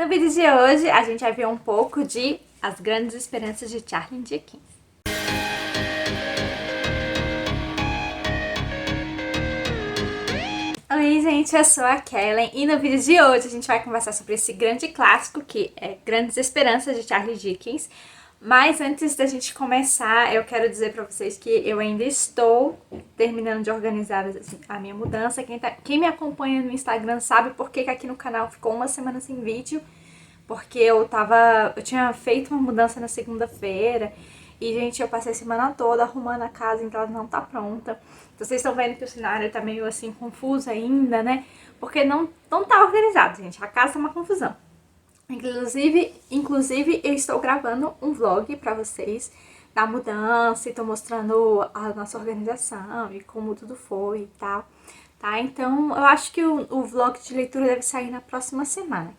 No vídeo de hoje, a gente vai ver um pouco de As Grandes Esperanças de Charlie Dickens. Oi, gente, eu sou a Kellen e no vídeo de hoje a gente vai conversar sobre esse grande clássico que é Grandes Esperanças de Charlie Dickens. Mas antes da gente começar, eu quero dizer pra vocês que eu ainda estou terminando de organizar assim, a minha mudança. Quem me acompanha no Instagram sabe por que aqui no canal ficou uma semana sem vídeo. Porque eu tinha feito uma mudança na segunda-feira e, gente, eu passei a semana toda arrumando a casa, então ela não tá pronta. Então vocês estão vendo que o cenário tá meio assim confuso ainda, né? Porque não tá organizado, gente. A casa tá uma confusão. Inclusive, eu estou gravando um vlog pra vocês da mudança e tô mostrando a nossa organização e como tudo foi e tal, tá? Então, eu acho que o vlog de leitura deve sair na próxima semana,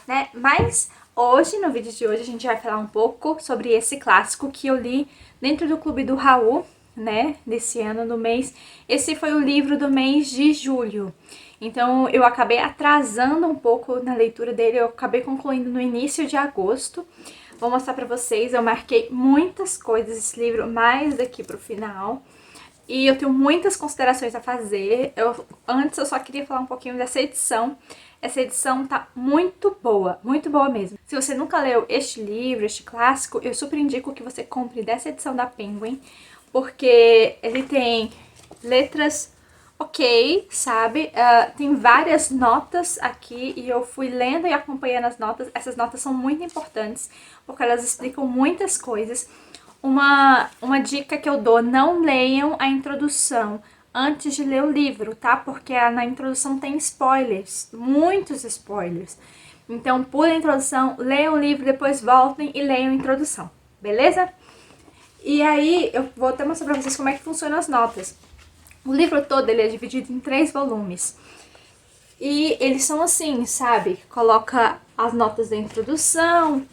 né? Mas hoje, no vídeo de hoje, a gente vai falar um pouco sobre esse clássico que eu li dentro do Clube do Raul, né? Desse ano, no mês. Esse foi o livro do mês de julho. Então, eu acabei atrasando um pouco na leitura dele, eu acabei concluindo no início de agosto. Vou mostrar pra vocês, eu marquei muitas coisas desse livro mais daqui pro final. E eu tenho muitas considerações a fazer. Antes eu só queria falar um pouquinho dessa edição. Essa edição tá muito boa mesmo. Se você nunca leu este livro, este clássico, eu super indico que você compre dessa edição da Penguin, porque ele tem letras ok, sabe? Tem várias notas aqui e eu fui lendo e acompanhando as notas. Essas notas são muito importantes, porque elas explicam muitas coisas. Uma dica que eu dou, não leiam a introdução antes de ler o livro, tá? Porque na introdução tem spoilers, muitos spoilers. Então, pulem a introdução, leiam o livro, depois voltem e leiam a introdução, beleza? E aí, eu vou até mostrar pra vocês como é que funcionam as notas. O livro todo, ele é dividido em 3 volumes. E eles são assim, sabe? Coloca as notas da introdução.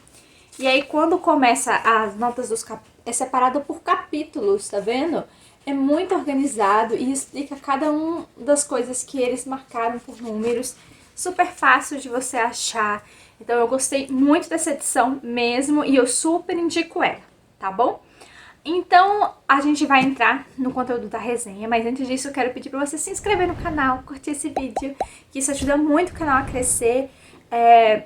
E aí, quando começa as notas dos capítulos, é separado por capítulos, tá vendo? É muito organizado e explica cada uma das coisas que eles marcaram por números. Super fácil de você achar. Então, eu gostei muito dessa edição mesmo e eu super indico ela, tá bom? Então, a gente vai entrar no conteúdo da resenha, mas antes disso eu quero pedir pra você se inscrever no canal, curtir esse vídeo, que isso ajuda muito o canal a crescer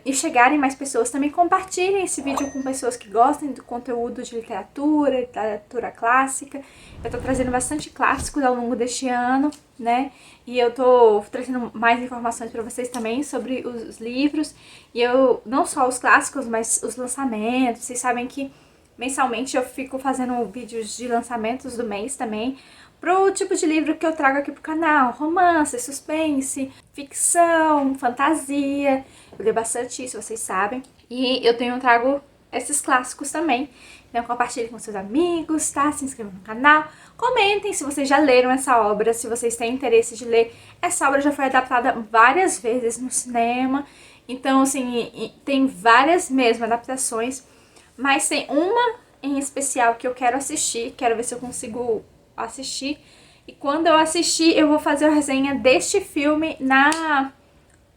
e chegarem mais pessoas. Também compartilhem esse vídeo com pessoas que gostem do conteúdo de literatura clássica. Eu tô trazendo bastante clássicos ao longo deste ano, né? E eu tô trazendo mais informações pra vocês também sobre os livros. E eu, não só os clássicos, mas os lançamentos. Vocês sabem que mensalmente eu fico fazendo vídeos de lançamentos do mês também, pro tipo de livro que eu trago aqui pro canal: romance, suspense, ficção, fantasia. Eu leio bastante isso, vocês sabem. E eu trago esses clássicos também. Então compartilhem com seus amigos, tá? Se inscrevam no canal. Comentem se vocês já leram essa obra, se vocês têm interesse de ler. Essa obra já foi adaptada várias vezes no cinema. Então, assim, tem várias mesmo adaptações. Mas tem uma em especial que eu quero assistir, quero ver se eu consigo assistir. E quando eu assistir, eu vou fazer a resenha deste filme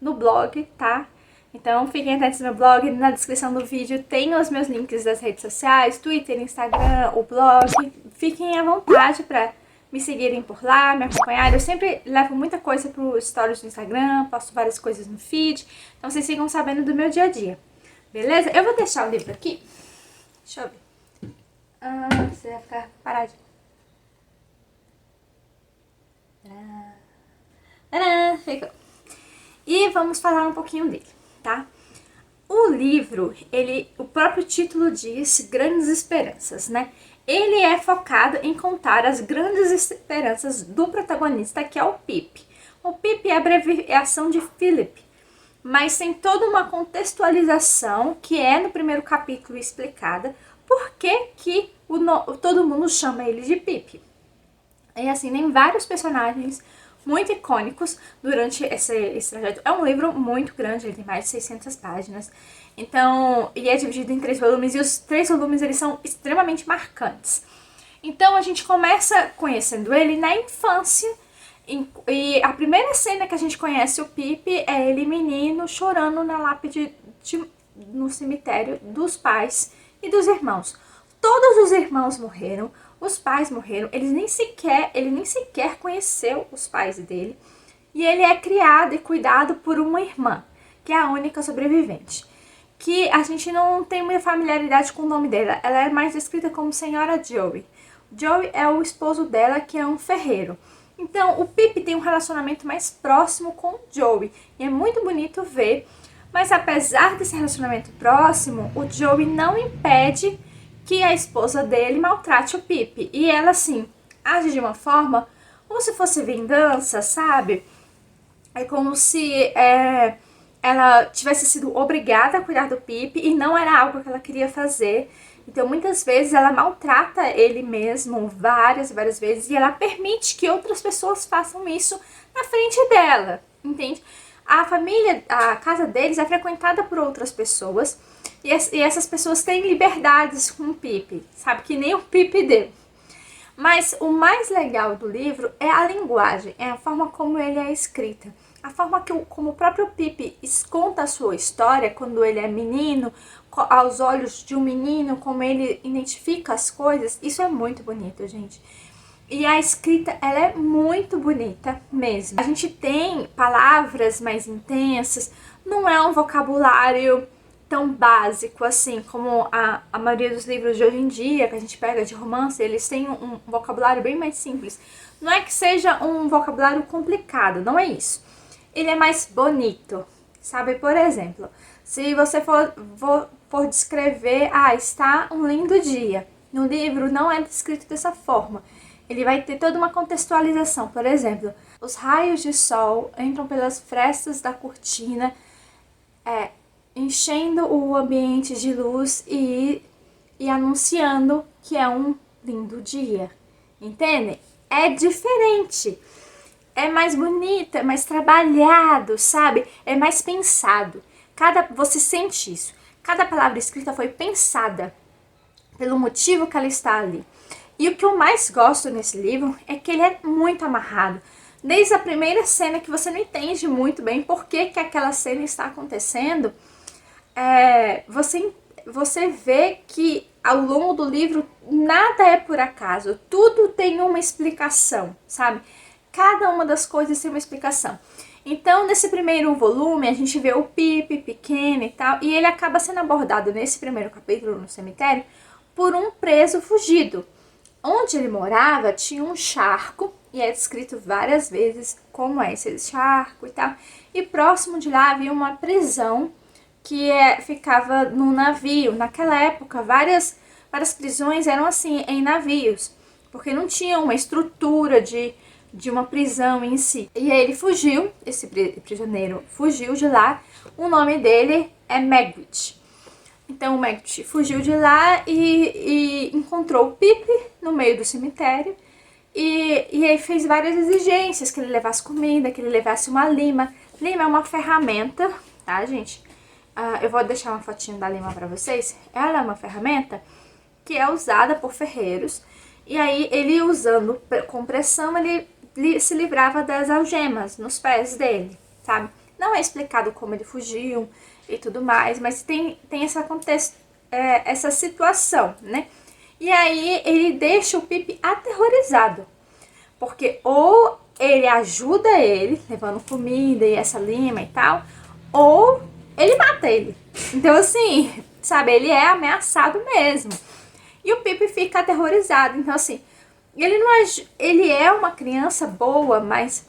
no blog, tá? Então fiquem atentos no meu blog, na descrição do vídeo tem os meus links das redes sociais, Twitter, Instagram, o blog. Fiquem à vontade pra me seguirem por lá, me acompanharem. Eu sempre levo muita coisa pro stories do Instagram, posto várias coisas no feed, então vocês ficam sabendo do meu dia a dia, beleza? Eu vou deixar o livro aqui. Deixa eu ver. Você vai ficar paradinho. Ficou. E vamos falar um pouquinho dele, tá? O livro, o próprio título diz Grandes Esperanças, né? Ele é focado em contar as grandes esperanças do protagonista, que é o Pip. O Pip é a abreviação de Philip, mas tem toda uma contextualização que é no primeiro capítulo explicada por que todo mundo chama ele de Pip. E assim, tem vários personagens muito icônicos durante esse trajeto. É um livro muito grande, ele tem mais de 600 páginas. Então, e é dividido em 3 volumes, e os 3 volumes eles são extremamente marcantes. Então a gente começa conhecendo ele na infância. E a primeira cena que a gente conhece o Pip é ele menino chorando na lápide no cemitério dos pais e dos irmãos. Todos os irmãos morreram, os pais morreram, ele nem sequer conheceu os pais dele. E ele é criado e cuidado por uma irmã, que é a única sobrevivente. Que a gente não tem muita familiaridade com o nome dela. Ela é mais descrita como Senhora Joey. Joey é o esposo dela, que é um ferreiro. Então, o Pip tem um relacionamento mais próximo com o Joey. E é muito bonito ver. Mas apesar desse relacionamento próximo, o Joey não impede que a esposa dele maltrate o Pip. E ela, assim, age de uma forma como se fosse vingança, sabe? É como se ela tivesse sido obrigada a cuidar do Pip e não era algo que ela queria fazer. Então, muitas vezes, ela maltrata ele mesmo várias vezes e ela permite que outras pessoas façam isso na frente dela, entende? A casa deles é frequentada por outras pessoas e essas pessoas têm liberdades com o Pip, sabe? Que nem o Pip deu. Mas o mais legal do livro é a linguagem, é a forma como ele é escrita. A forma como o próprio Pip conta a sua história quando ele é menino, aos olhos de um menino, como ele identifica as coisas, isso é muito bonito, gente. E a escrita, ela é muito bonita mesmo. A gente tem palavras mais intensas, não é um vocabulário tão básico assim como a maioria dos livros de hoje em dia, que a gente pega de romance, eles têm um vocabulário bem mais simples. Não é que seja um vocabulário complicado, não é isso. Ele é mais bonito, sabe? Por exemplo, se você for descrever, está um lindo dia. No livro não é descrito dessa forma. Ele vai ter toda uma contextualização. Por exemplo, os raios de sol entram pelas frestas da cortina, enchendo o ambiente de luz e anunciando que é um lindo dia. Entendem? É diferente. É mais bonito, é mais trabalhado, sabe? É mais pensado. Você sente isso. Cada palavra escrita foi pensada pelo motivo que ela está ali. E o que eu mais gosto nesse livro é que ele é muito amarrado. Desde a primeira cena que você não entende muito bem por que aquela cena está acontecendo, você vê que ao longo do livro nada é por acaso, tudo tem uma explicação, sabe? Cada uma das coisas tem uma explicação. Então, nesse primeiro volume, a gente vê o Pip pequeno e tal, e ele acaba sendo abordado nesse primeiro capítulo no cemitério por um preso fugido. Onde ele morava tinha um charco, e é descrito várias vezes como é esse charco e tal. E próximo de lá havia uma prisão que ficava num navio. Naquela época, várias prisões eram assim, em navios, porque não tinha uma estrutura de uma prisão em si. E aí ele fugiu, esse prisioneiro fugiu de lá. O nome dele é Magwitch. Então o Magwitch fugiu de lá e encontrou o Pip no meio do cemitério. E aí fez várias exigências, que ele levasse comida, que ele levasse uma lima. Lima é uma ferramenta, tá, gente? Eu vou deixar uma fotinho da lima pra vocês. Ela é uma ferramenta que é usada por ferreiros. E aí ele usando com pressão, ele se livrava das algemas nos pés dele, sabe? Não é explicado como ele fugiu e tudo mais, mas tem essa situação, né? E aí ele deixa o Pip aterrorizado, porque ou ele ajuda ele, levando comida e essa lima e tal, ou ele mata ele. Então assim, sabe, ele é ameaçado mesmo. E o Pip fica aterrorizado, então assim, ele é uma criança boa, mas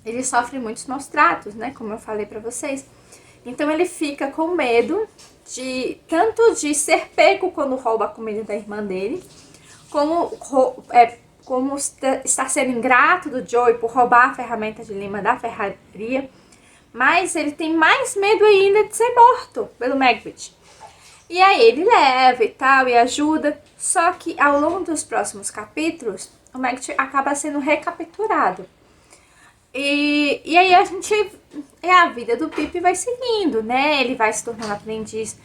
ele sofre muitos maus tratos, né? Como eu falei pra vocês. Então ele fica com medo tanto de ser pego quando rouba a comida da irmã dele, como estar sendo ingrato do Joey por roubar a ferramenta de lima da ferraria. Mas ele tem mais medo ainda de ser morto pelo Magwitch. E aí ele leva e tal, e ajuda. Só que ao longo dos próximos capítulos, o Magwitch acaba sendo recapturado. E aí a vida do Pip vai seguindo, né? Ele vai se tornando aprendiz.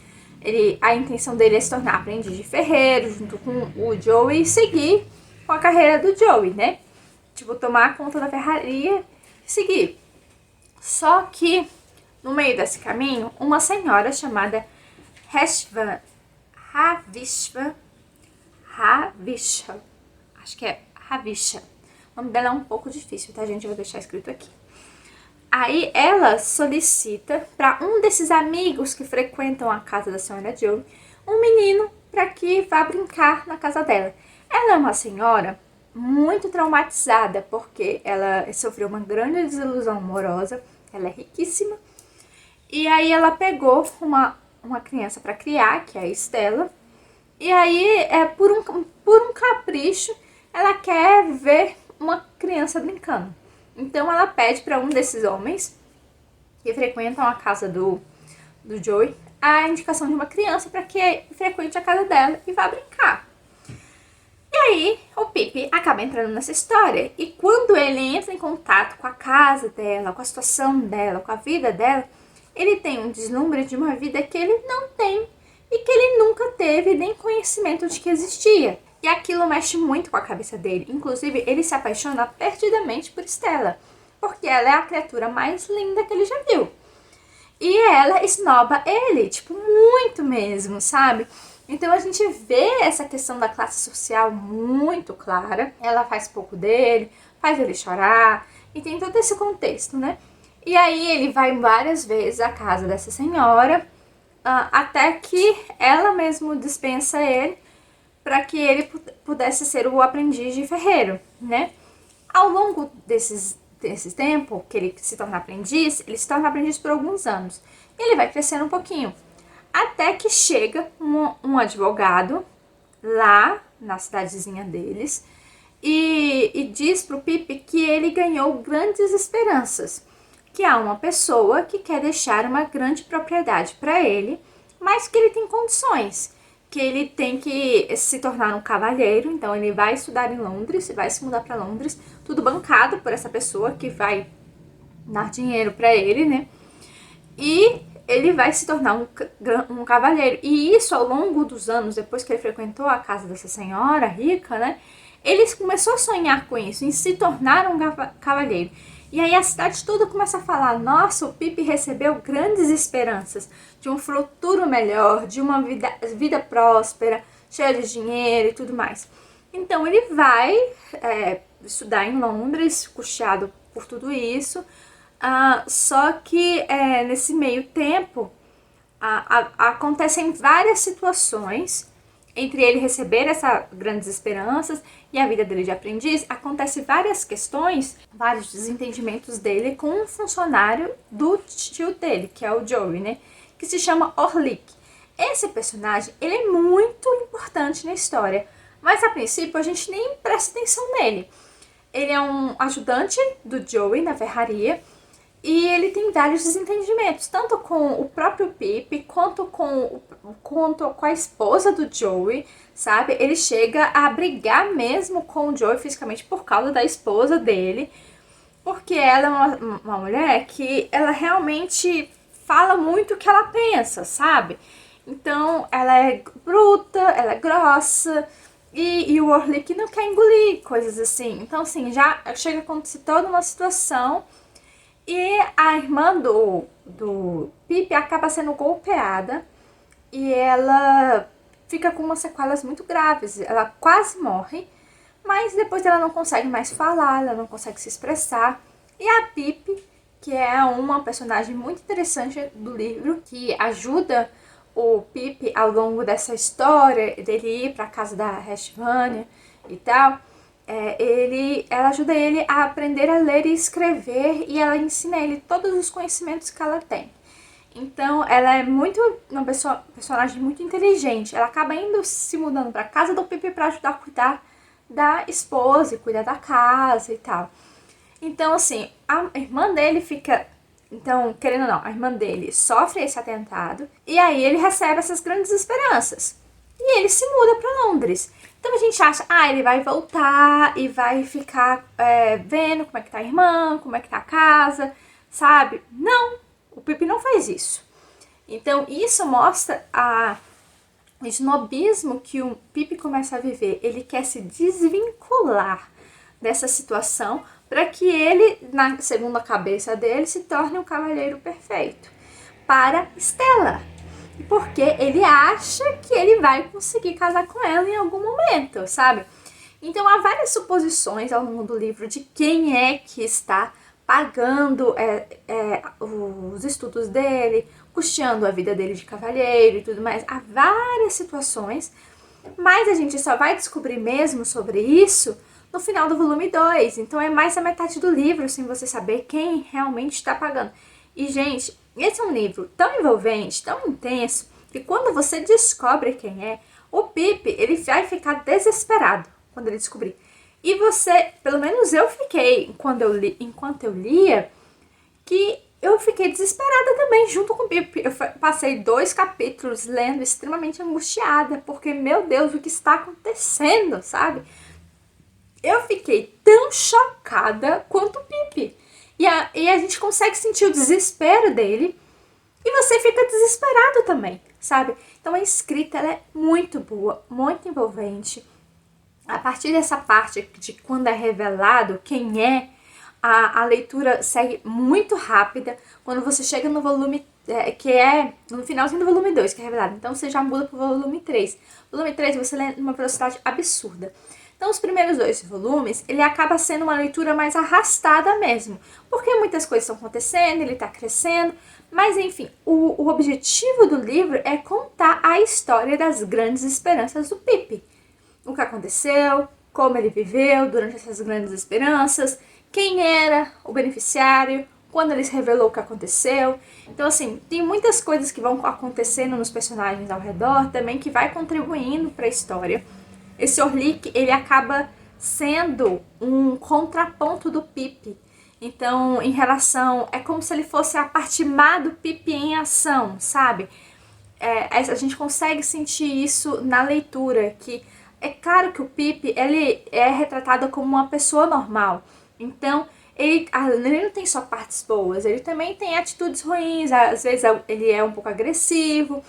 A intenção dele é se tornar aprendiz de ferreiro, junto com o Joey, e seguir com a carreira do Joey, né? tipo, tomar conta da ferraria e seguir. Só que, no meio desse caminho, uma senhora chamada Ravisha, acho que é Ravisha. O nome dela é um pouco difícil, tá, gente? Eu vou deixar escrito aqui. Aí ela solicita para um desses amigos que frequentam a casa da senhora Joe um menino para que vá brincar na casa dela. Ela é uma senhora muito traumatizada porque ela sofreu uma grande desilusão amorosa, ela é riquíssima, e aí ela pegou uma criança para criar, que é a Estela, e aí por um capricho ela quer ver uma criança brincando. Então ela pede para um desses homens que frequentam a casa do Joey a indicação de uma criança para que frequente a casa dela e vá brincar. E aí o Pip acaba entrando nessa história, e quando ele entra em contato com a casa dela, com a situação dela, com a vida dela, ele tem um deslumbre de uma vida que ele não tem e que ele nunca teve nem conhecimento de que existia. E aquilo mexe muito com a cabeça dele. Inclusive, ele se apaixona perdidamente por Stella, porque ela é a criatura mais linda que ele já viu. E ela esnoba ele, tipo, muito mesmo, sabe? Então a gente vê essa questão da classe social muito clara. Ela faz pouco dele, faz ele chorar, e tem todo esse contexto, né? E aí ele vai várias vezes à casa dessa senhora, até que ela mesmo dispensa ele para que ele pudesse ser o aprendiz de ferreiro, né? Ao longo desse tempo que ele se torna aprendiz, ele se torna aprendiz por alguns anos. E ele vai crescendo um pouquinho, até que chega um advogado lá na cidadezinha deles e diz pro Pip que ele ganhou grandes esperanças, que há uma pessoa que quer deixar uma grande propriedade para ele, mas que ele tem condições, que ele tem que se tornar um cavalheiro. Então ele vai estudar em Londres, vai se mudar para Londres, tudo bancado por essa pessoa que vai dar dinheiro para ele, né? E ele vai se tornar um cavalheiro. E isso, ao longo dos anos, depois que ele frequentou a casa dessa senhora rica, né? Ele começou a sonhar com isso, em se tornar um cavalheiro. E aí a cidade toda começa a falar: nossa, o Pip recebeu grandes esperanças de um futuro melhor, de uma vida próspera, cheia de dinheiro e tudo mais. Então ele vai estudar em Londres, custeado por tudo isso. Só que nesse meio tempo acontecem várias situações. Entre ele receber essas grandes esperanças e a vida dele de aprendiz, acontecem várias questões, vários desentendimentos dele com um funcionário do tio dele, que é o Joey, né? Que se chama Orlick. Esse personagem, ele é muito importante na história, mas a princípio a gente nem presta atenção nele. Ele é um ajudante do Joey na ferraria, e ele tem vários desentendimentos, tanto com o próprio Pip, quanto com a esposa do Joey, sabe? Ele chega a brigar mesmo com o Joey fisicamente por causa da esposa dele, porque ela é uma mulher que ela realmente fala muito o que ela pensa, sabe? Então, ela é bruta, ela é grossa, e o Orlick não quer engolir coisas assim. Então, assim, já chega a acontecer toda uma situação. E a irmã do Pip acaba sendo golpeada e ela fica com umas sequelas muito graves. Ela quase morre, mas depois ela não consegue mais falar, ela não consegue se expressar. E a Pip, que é uma personagem muito interessante do livro, que ajuda o Pip ao longo dessa história, dele ir para a casa da Rashvania e tal. Ela ajuda ele a aprender a ler e escrever, e ela ensina ele todos os conhecimentos que ela tem. Então ela é uma personagem muito inteligente. Ela acaba se mudando para casa do Pip para ajudar a cuidar da esposa e cuidar da casa e tal. Então, assim, a irmã dele fica... Então, querendo ou não, a irmã dele sofre esse atentado, e aí ele recebe essas grandes esperanças. E ele se muda para Londres. Então a gente acha, ele vai voltar e vai ficar vendo como é que tá a irmã, como é que tá a casa, sabe? Não, o Pip não faz isso. Então isso mostra o snobismo que o Pip começa a viver. Ele quer se desvincular dessa situação para que ele, segundo a cabeça dele, se torne um cavalheiro perfeito para Stella. Porque ele acha que ele vai conseguir casar com ela em algum momento, sabe? Então há várias suposições ao longo do livro de quem é que está pagando os estudos dele, custeando a vida dele de cavalheiro e tudo mais. Há várias situações, mas a gente só vai descobrir mesmo sobre isso no final do volume 2. Então é mais a metade do livro sem você saber quem realmente está pagando. E, gente, esse é um livro tão envolvente, tão intenso, que quando você descobre quem é, o Pip, ele vai ficar desesperado quando ele descobrir. E você, pelo menos eu fiquei, enquanto eu lia, que eu fiquei desesperada também, junto com o Pip. Eu passei 2 capítulos lendo extremamente angustiada, porque, meu Deus, o que está acontecendo, sabe? Eu fiquei tão chocada quanto o Pip. E a gente consegue sentir o desespero dele, e você fica desesperado também, sabe? Então a escrita, ela é muito boa, muito envolvente. A partir dessa parte de quando é revelado quem é, a leitura segue muito rápida. Quando você chega no volume, que é no finalzinho do volume 2, que é revelado, então você já muda pro volume 3. Volume 3 você lê numa velocidade absurda. Então os primeiros 2 volumes, ele acaba sendo uma leitura mais arrastada mesmo, porque muitas coisas estão acontecendo, ele está crescendo, mas enfim, o objetivo do livro é contar a história das grandes esperanças do Pip. O que aconteceu, como ele viveu durante essas grandes esperanças, quem era o beneficiário, quando ele revelou o que aconteceu. Então, assim, tem muitas coisas que vão acontecendo nos personagens ao redor também que vai contribuindo para a história. Esse Orlick, ele acaba sendo um contraponto do Pip. Então, em relação... é como se ele fosse a parte má do Pip em ação, sabe? A gente consegue sentir isso na leitura, que é claro que o Pip, ele é retratado como uma pessoa normal. Então, ele não tem só partes boas, ele também tem atitudes ruins, às vezes ele é um pouco agressivo.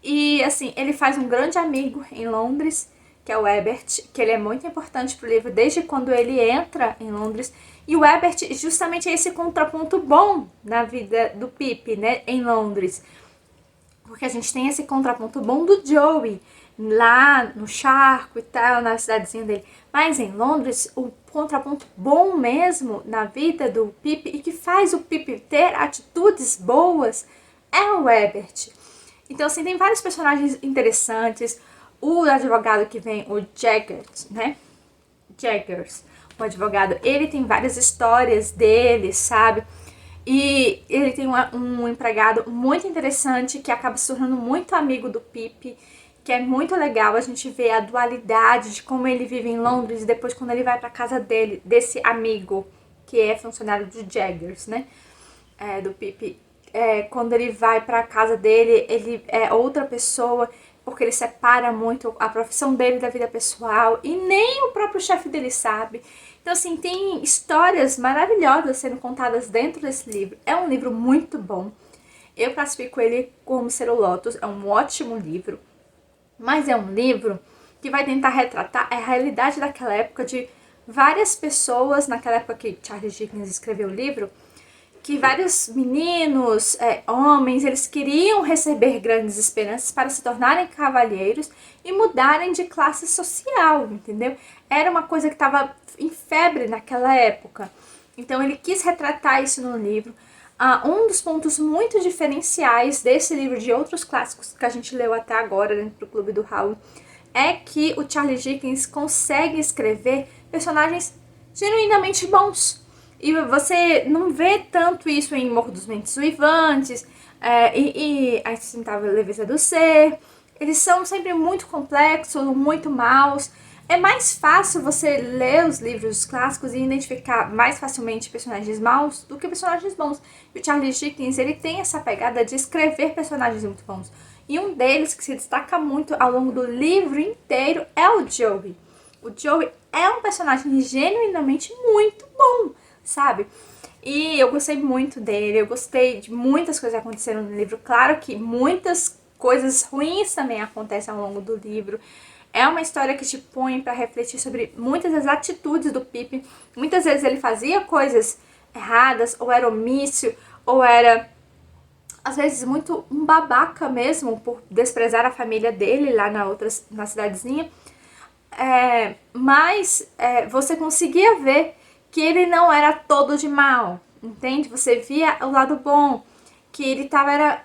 E, assim, ele faz um grande amigo em Londres, que é o Ebert, que ele é muito importante pro livro desde quando ele entra em Londres. E o Ebert justamente é esse contraponto bom na vida do Pip, né, em Londres. Porque a gente tem esse contraponto bom do Joey, lá no charco e tal, na cidadezinha dele. Mas em Londres, o contraponto bom mesmo na vida do Pip e que faz o Pip ter atitudes boas é o Ebert. Então, assim, tem vários personagens interessantes. O advogado que vem, o Jaggers, né? Jaggers, o advogado, ele tem várias histórias dele, sabe? E ele tem um empregado muito interessante que acaba se tornando muito amigo do Pip, que é muito legal a gente ver a dualidade de como ele vive em Londres e depois quando ele vai pra casa dele, desse amigo que é funcionário do Jaggers, né? Do Pip. Quando ele vai pra casa dele, ele é outra pessoa, porque ele separa muito a profissão dele da vida pessoal e nem o próprio chefe dele sabe. Então, assim, tem histórias maravilhosas sendo contadas dentro desse livro. É um livro muito bom. Eu classifico ele como Ser o Lotus. É um ótimo livro. Mas é um livro que vai tentar retratar a realidade daquela época de várias pessoas, naquela época que Charles Dickens escreveu o livro, que vários meninos, homens, eles queriam receber grandes esperanças para se tornarem cavalheiros e mudarem de classe social, entendeu? Era uma coisa que estava em febre naquela época. Então ele quis retratar isso no livro. Um dos pontos muito diferenciais desse livro de outros clássicos que a gente leu até agora dentro do Clube do Raul é que o Charles Dickens consegue escrever personagens genuinamente bons. E você não vê tanto isso em Morro dos Ventos Uivantes e A Insustentável Leveza do Ser. Eles são sempre muito complexos, muito maus. É mais fácil você ler os livros clássicos e identificar mais facilmente personagens maus do que personagens bons. E o Charles Dickens, ele tem essa pegada de escrever personagens muito bons. E um deles que se destaca muito ao longo do livro inteiro é o Joey. O Joey é um personagem genuinamente muito bom, sabe? E eu gostei muito dele, eu gostei de muitas coisas que aconteceram no livro. Claro que muitas coisas ruins também acontecem ao longo do livro. É uma história que te põe pra refletir sobre muitas das atitudes do Pippin. Muitas vezes ele fazia coisas erradas, ou era omício, ou era, às vezes, muito um babaca mesmo, por desprezar a família dele lá na cidadezinha. Mas você conseguia ver que ele não era todo de mal, entende? Você via o lado bom, que ele tava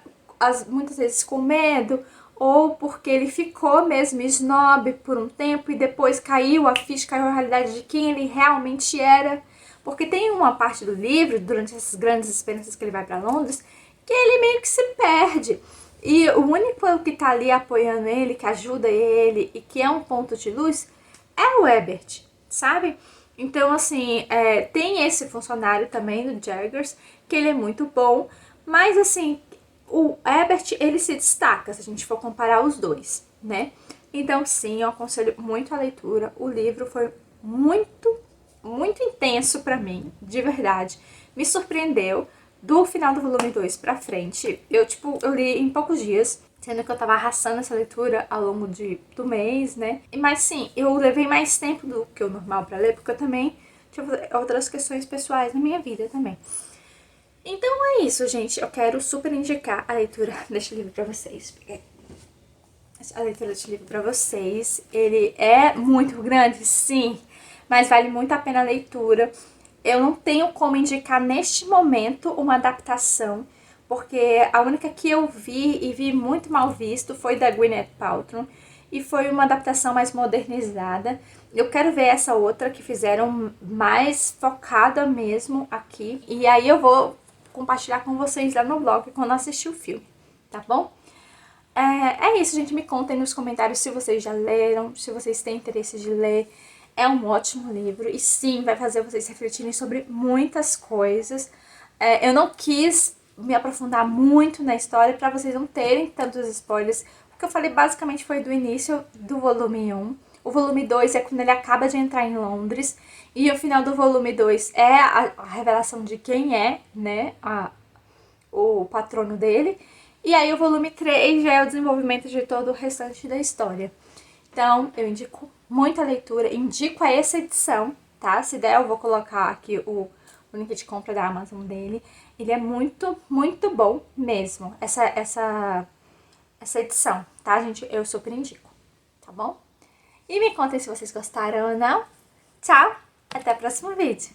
muitas vezes com medo, ou porque ele ficou mesmo snob por um tempo e depois caiu a ficha, caiu a realidade de quem ele realmente era. Porque tem uma parte do livro, durante essas grandes experiências que ele vai para Londres, que ele meio que se perde. E o único que tá ali apoiando ele, que ajuda ele e que é um ponto de luz, é o Ebert, sabe? Então, assim, tem esse funcionário também do Jaggers, que ele é muito bom, mas, assim, o Ebert, ele se destaca, se a gente for comparar os dois, né? Então, sim, eu aconselho muito a leitura. O livro foi muito, muito intenso pra mim, de verdade. Me surpreendeu. Do final do volume 2 pra frente, eu li em poucos dias, sendo que eu tava arrastando essa leitura ao longo do mês, né? Mas sim, eu levei mais tempo do que o normal pra ler, porque eu também tive outras questões pessoais na minha vida também. Então é isso, gente. Eu quero super indicar a leitura deste livro pra vocês. A leitura deste livro pra vocês. Ele é muito grande, sim, mas vale muito a pena a leitura. Eu não tenho como indicar neste momento uma adaptação, porque a única que eu vi e vi muito mal visto foi da Gwyneth Paltrow, e foi uma adaptação mais modernizada. Eu quero ver essa outra que fizeram mais focada mesmo aqui, e aí eu vou compartilhar com vocês lá no blog quando assistir o filme, tá bom? É isso, gente. Me contem nos comentários se vocês já leram, se vocês têm interesse de ler. É um ótimo livro e sim, vai fazer vocês refletirem sobre muitas coisas. Eu não quis me aprofundar muito na história para vocês não terem tantos spoilers. O que eu falei basicamente foi do início do volume 1. O volume 2 é quando ele acaba de entrar em Londres. E o final do volume 2 é a revelação de quem é, né, o patrono dele. E aí o volume 3 já é o desenvolvimento de todo o restante da história. Então, eu indico muito a leitura, indico a essa edição, tá? Se der, eu vou colocar aqui o link de compra da Amazon dele. Ele é muito, muito bom mesmo, essa edição, tá, gente? Eu super indico, tá bom? E me contem se vocês gostaram ou não. Tchau, até o próximo vídeo.